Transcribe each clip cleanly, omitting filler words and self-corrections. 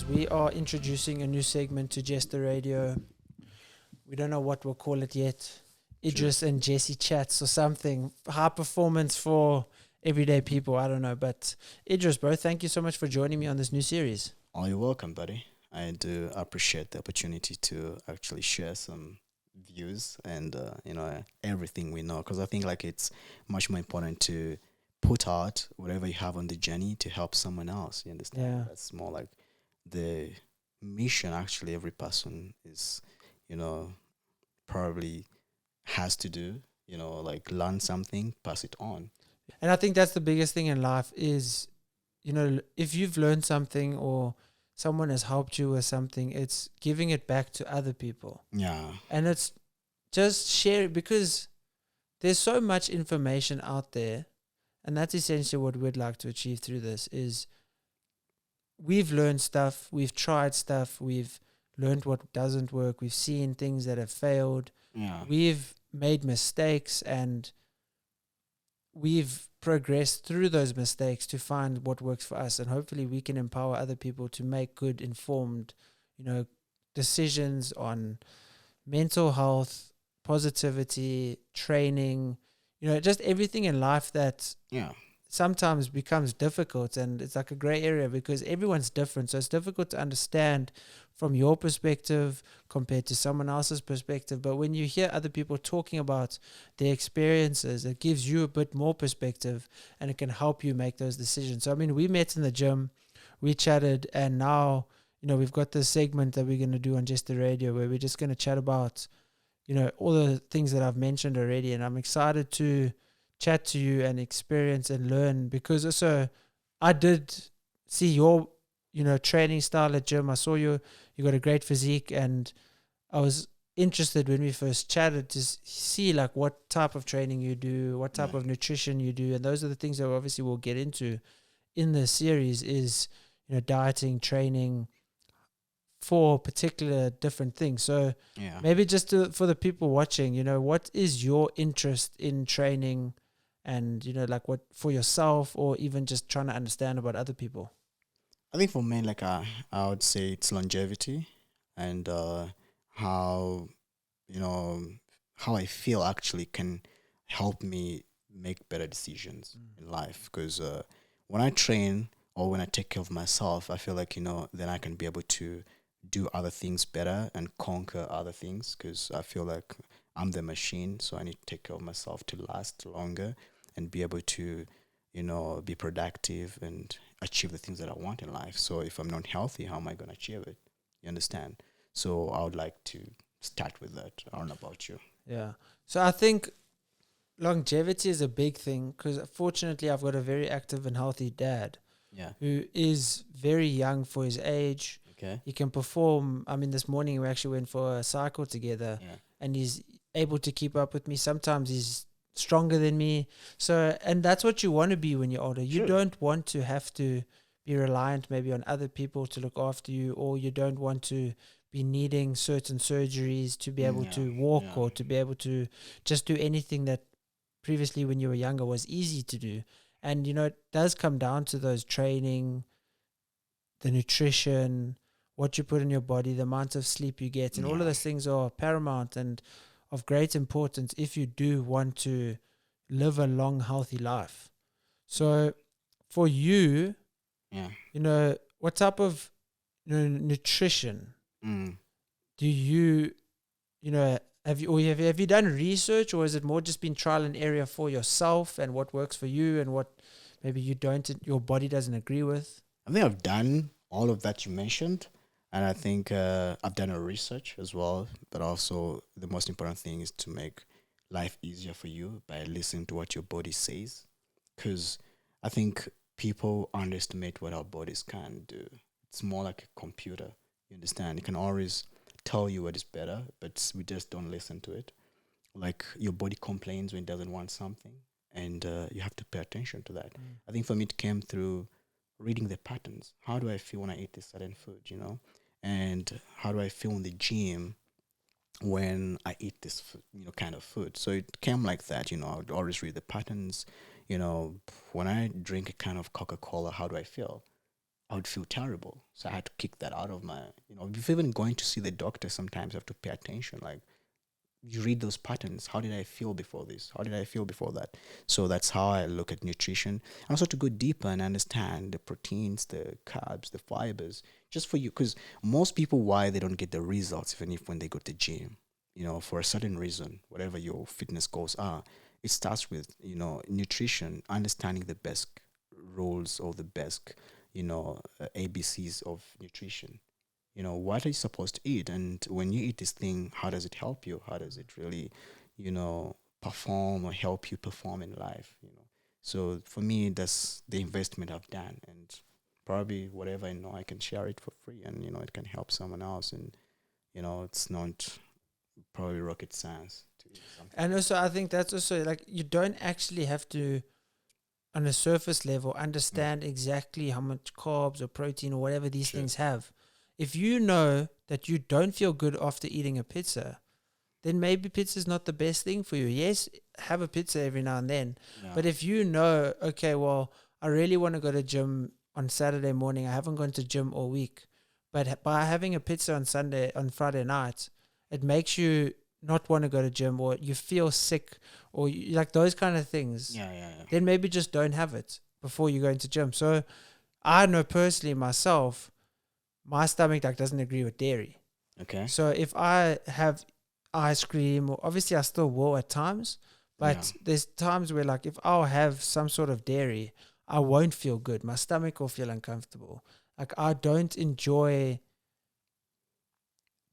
We are introducing a new segment to Jesster Radio. We don't know what we'll call it yet. Idris and Jesse chats or something. High performance for everyday people. I don't know. But Idris, bro, thank you so much for joining me on this new series. Oh, you're welcome, buddy. I do appreciate the opportunity to actually share some views and everything we know, because I think like it's much more important to put out whatever you have on the journey to help someone else. You understand? Yeah. That's more like the mission. Actually, every person is, you know, probably has to do. Like learn something, pass it on. And I think that's the biggest thing in life is, if you've learned something or someone has helped you with something, it's giving it back to other people. Yeah. And it's just share it, because there's so much information out there, and that's essentially what we'd like to achieve through this is we've learned stuff, we've tried stuff, we've learned what doesn't work, we've seen things that have failed, Yeah. we've made mistakes, and we've progressed through those mistakes to find what works for us, and hopefully we can empower other people to make good informed decisions on mental health, positivity, training, just everything in life that Yeah. sometimes becomes difficult, and it's like a gray area because everyone's different. So it's difficult to understand from your perspective compared to someone else's perspective. But when you hear other people talking about their experiences, it gives you a bit more perspective and it can help you make those decisions. So, I mean, we met in the gym, we chatted, and now, we've got this segment that we're going to do on Jesster Radio where we're just going to chat about, all the things that I've mentioned already. And I'm excited to chat to you and experience and learn, because also I did see your training style at gym. I saw you got a great physique, and I was interested when we first chatted to see like what type of training you do, what type of nutrition you do, and those are the things that obviously we'll get into in this series is dieting, training for particular different things. So maybe just for the people watching, what is your interest in training, and like what for yourself, or even just trying to understand about other people? I think for me, like I would say it's longevity and how you know how I feel actually can help me make better decisions in life. Because when I train or when I take care of myself, I feel like then I can be able to do other things better and conquer other things. Because I feel like I'm the machine, so I need to take care of myself to last longer and be able to be productive and achieve the things that I want in life. So if I'm not healthy, how am I going to achieve it? You understand? So I would like to start with that. I don't know about you. Yeah. So I think longevity is a big thing, because fortunately I've got a very active and healthy dad. Yeah. Who is very young for his age. Okay. He can perform. I mean, this morning we actually went for a cycle together, and he's able to keep up with me. Sometimes he's stronger than me. So, and that's what you want to be when you're older. You don't want to have to be reliant maybe on other people to look after you, or you don't want to be needing certain surgeries to be able to walk or to be able to just do anything that previously when you were younger was easy to do. And, it does come down to those training, the nutrition, what you put in your body, the amount of sleep you get, and all of those things are paramount and of great importance if you do want to live a long, healthy life. So for you, what type of nutrition do you, have you done research, or is it more just been trial and error for yourself and what works for you and what maybe your body doesn't agree with? I think I've done all of that you mentioned. And I think I've done a research as well, but also the most important thing is to make life easier for you by listening to what your body says. Because I think people underestimate what our bodies can do. It's more like a computer, you understand? It can always tell you what is better, but we just don't listen to it. Like your body complains when it doesn't want something, and you have to pay attention to that. I think for me it came through reading the patterns. How do I feel when I eat this certain food, and how do I feel in the gym when I eat this kind of food? So it came like that. I would always read the patterns. When I drink a kind of Coca-Cola, how do I feel? I would feel terrible. So I had to kick that out of my, if even going to see the doctor, sometimes I have to pay attention. Like, you read those patterns. How did I feel before this? How did I feel before that? So that's how I look at nutrition. And also to go deeper and understand the proteins, the carbs, the fibers, just for you. Because most people, why they don't get the results, even if when they go to the gym, for a certain reason, whatever your fitness goals are, it starts with, nutrition, understanding the best roles or the best, ABCs of nutrition. What are you supposed to eat? And when you eat this thing, how does it help you? How does it really, perform or help you perform in life? So for me, that's the investment I've done. And probably whatever I know, I can share it for free and, it can help someone else. And, it's not probably rocket science to eat something. And also, I think that's also like, you don't actually have to, on a surface level, understand exactly how much carbs or protein or whatever these things have. If you know that you don't feel good after eating a pizza, then maybe pizza is not the best thing for you. Yes, have a pizza every now and then. Yeah. But if you know, okay, well, I really want to go to gym on Saturday morning. I haven't gone to gym all week. But by having a pizza on Friday night, it makes you not want to go to gym, or you feel sick, or like those kind of things. Yeah. Then maybe just don't have it before you go into gym. So I know personally myself, my stomach doesn't agree with dairy. Okay. So if I have ice cream, or obviously I still will at times, but there's times where like if I'll have some sort of dairy, I won't feel good. My stomach will feel uncomfortable. Like I don't enjoy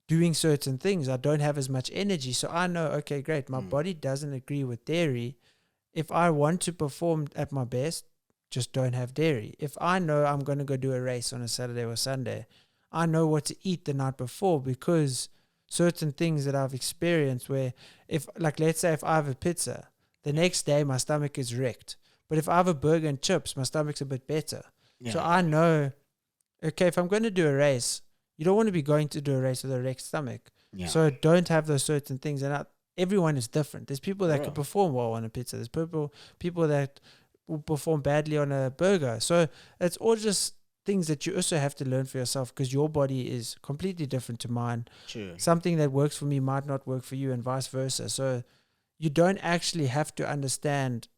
doing certain things. I don't have as much energy. So I know, okay, great. My body doesn't agree with dairy. If I want to perform at my best, just don't have dairy. If I know I'm going to go do a race on a Saturday or Sunday, I know what to eat the night before, because certain things that I've experienced where let's say if I have a pizza, the next day my stomach is wrecked. But if I have a burger and chips, my stomach's a bit better. Yeah. So I know, okay, if I'm going to do a race, you don't want to be going to do a race with a wrecked stomach. Yeah. So don't have those certain things. And everyone is different. There's people that can perform well on a pizza. There's people that will perform badly on a burger. So it's all just things that you also have to learn for yourself, because your body is completely different to mine. Sure. Something that works for me might not work for you, and vice versa. So you don't actually have to understand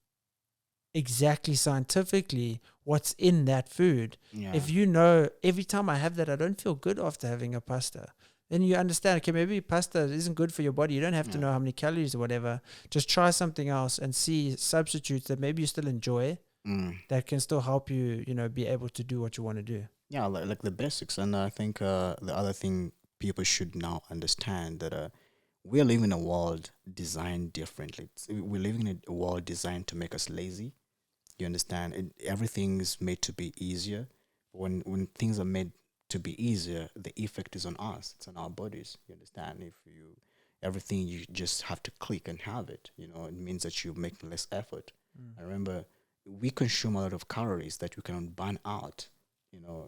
exactly scientifically what's in that food. Yeah. If you know, every time I have that, I don't feel good after having a pasta, then you understand, okay, maybe pasta isn't good for your body. You don't have to know how many calories or whatever. Just try something else and see substitutes that maybe you still enjoy, that can still help you, be able to do what you want to do. Yeah, like the basics. And I think the other thing people should now understand that we're living in a world designed differently. We're living in a world designed to make us lazy. You understand? Everything is made to be easier. When things are made to be easier, the effect is on us. It's on our bodies. You understand? Everything you just have to click and have it. It means that you're making less effort. I remember we consume a lot of calories that we cannot burn out.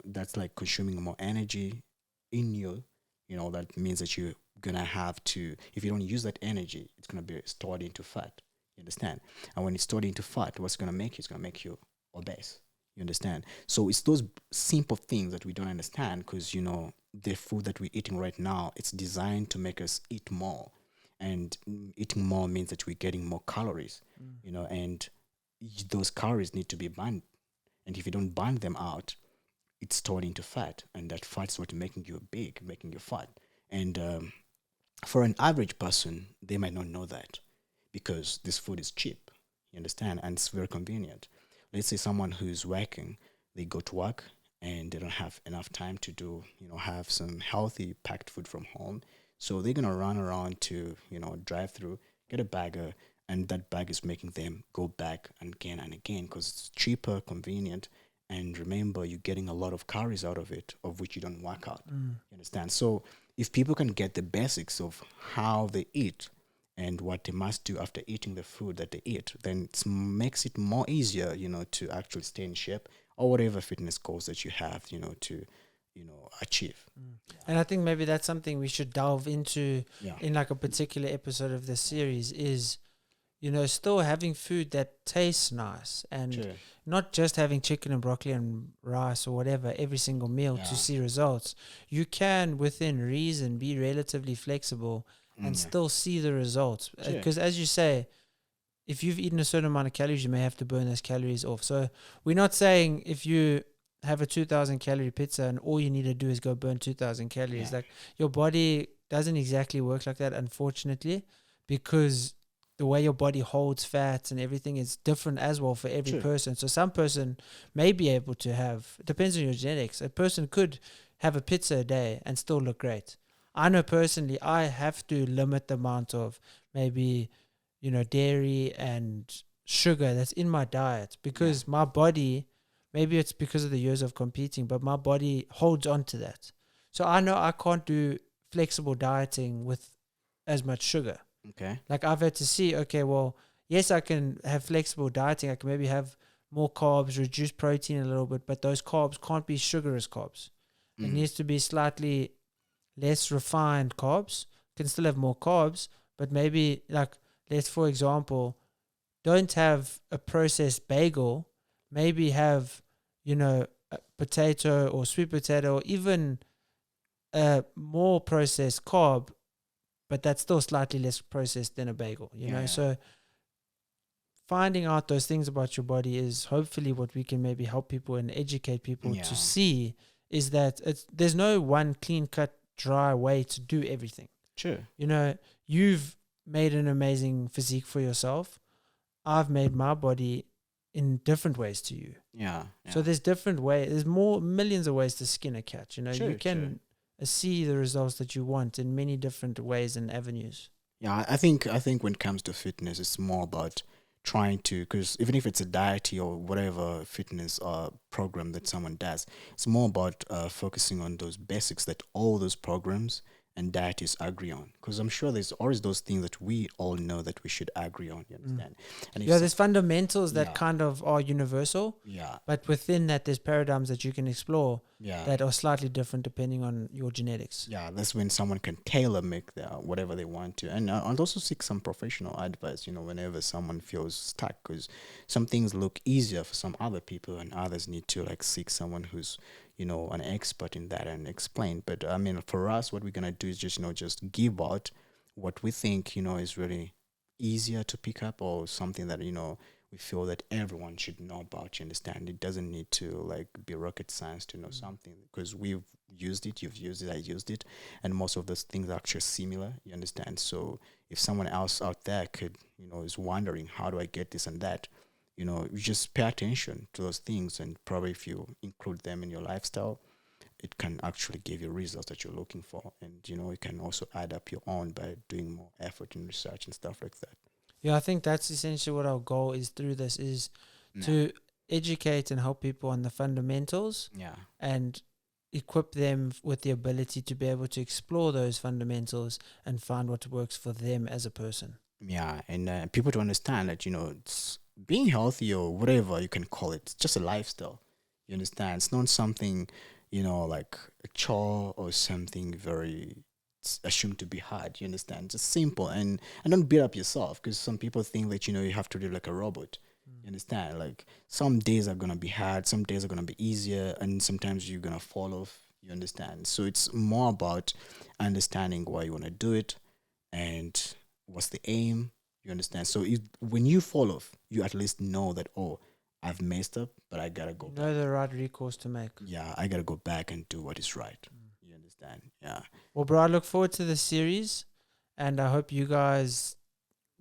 That's like consuming more energy in you. That means that you're gonna have to, if you don't use that energy, it's gonna be stored into fat. You understand? And when it's stored into fat, what's going to make you? It's going to make you obese. You understand? So it's those simple things that we don't understand, because, the food that we're eating right now, it's designed to make us eat more. And eating more means that we're getting more calories, and those calories need to be burned. And if you don't burn them out, it's stored into fat. And that fat is what's making you big, making you fat. And for an average person, they might not know that, because this food is cheap, you understand, and it's very convenient. Let's say someone who's working, they go to work and they don't have enough time to do, have some healthy packed food from home. So they're going to run around to, drive through, get a burger, and that bag is making them go back and again, because it's cheaper, convenient, and remember, you're getting a lot of calories out of it, of which you don't work out. You understand? So if people can get the basics of how they eat, and what they must do after eating the food that they eat, then it makes it more easier, to actually stay in shape, or whatever fitness goals that you have, to, achieve. And I think maybe that's something we should delve into in like a particular episode of this series is, still having food that tastes nice, and Sure. not just having chicken and broccoli and rice or whatever every single meal to Yeah. see results. You can, within reason, be relatively flexible and Yeah. still see the results. Sure. Because as you say, if you've eaten a certain amount of calories, you may have to burn those calories off. So we're not saying if you have a 2,000 calorie pizza and all you need to do is go burn 2,000 calories. Yeah. Like, your body doesn't exactly work like that, unfortunately, because the way your body holds fats and everything is different as well for every Sure. person. So some person may be able to have, it depends on your genetics. A person could have a pizza a day and still look great. I know personally I have to limit the amount of maybe, dairy and sugar that's in my diet, because my body, maybe it's because of the years of competing, but my body holds on to that. So I know I can't do flexible dieting with as much sugar. Okay. Like, I've had to see, okay, well, yes, I can have flexible dieting. I can maybe have more carbs, reduce protein a little bit, but those carbs can't be sugarous carbs. It needs to be slightly less refined carbs. Can still have more carbs, but maybe, like, let's, for example, don't have a processed bagel. Maybe have, a potato or sweet potato, or even a more processed carb, but that's still slightly less processed than a bagel, Yeah. So finding out those things about your body is hopefully what we can maybe help people and educate people Yeah. to see, is that there's no one clean cut, dry way to do everything. Sure. You've made an amazing physique for yourself. I've made my body in different ways to you. Yeah. So there's different ways. There's millions of ways to skin a cat. Sure, You can see the results that you want in many different ways and avenues. Yeah, I think when it comes to fitness, it's more about trying to, because even if it's a diet or whatever fitness program that someone does, it's more about focusing on those basics that all those programs and dietists agree on. Because I'm sure there's always those things that we all know that we should agree on. You understand? And if There's fundamentals that Yeah. kind of are universal, yeah, but within that, there's paradigms that you can explore yeah. that are slightly different depending on your genetics. Yeah, that's when someone can tailor make whatever they want to, and also seek some professional advice. Whenever someone feels stuck, because some things look easier for some other people, and others need to seek someone who's an expert in that and explain. But I mean, for us, what we're gonna do is just give out what we think is really easier to pick up, or something that we feel that everyone should know about. You understand? It doesn't need to be rocket science to know something, because we've used it, you've used it, I used it, and most of those things are actually similar. You understand? So if someone else out there could is wondering, how do I get this and that, you just pay attention to those things, and probably if you include them in your lifestyle, it can actually give you results that you're looking for. And you can also add up your own by doing more effort in research and stuff like that. Yeah, I think that's essentially what our goal is through this, is to educate and help people on the fundamentals, Yeah. and equip them with the ability to be able to explore those fundamentals and find what works for them as a person. Yeah, and people to understand that it's being healthy, or whatever you can call it, it's just a lifestyle. You understand? It's not something like a chore or something very assumed to be hard. You understand? Just simple, and don't beat up yourself, because some people think that you have to live like a robot. You understand? Like, some days are gonna be hard, some days are gonna be easier, and sometimes you're gonna fall off. You understand? So it's more about understanding why you want to do it and what's the aim. You understand? So when you fall off, you at least know that, oh, I've messed up, but I gotta go back. Know the right recourse to make. Yeah, I gotta go back and do what is right. You understand? Yeah. Well, bro, I look forward to the series, and I hope you guys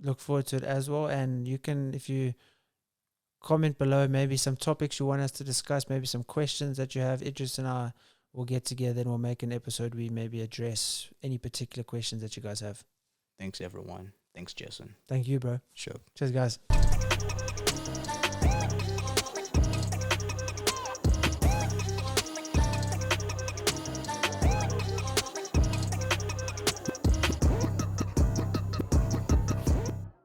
look forward to it as well. And you can, if you comment below, maybe some topics you want us to discuss, maybe some questions that you have, Idris and I will get together and we'll make an episode where we maybe address any particular questions that you guys have. Thanks, everyone. Thanks, Jason. Thank you, bro. Sure. Cheers, guys.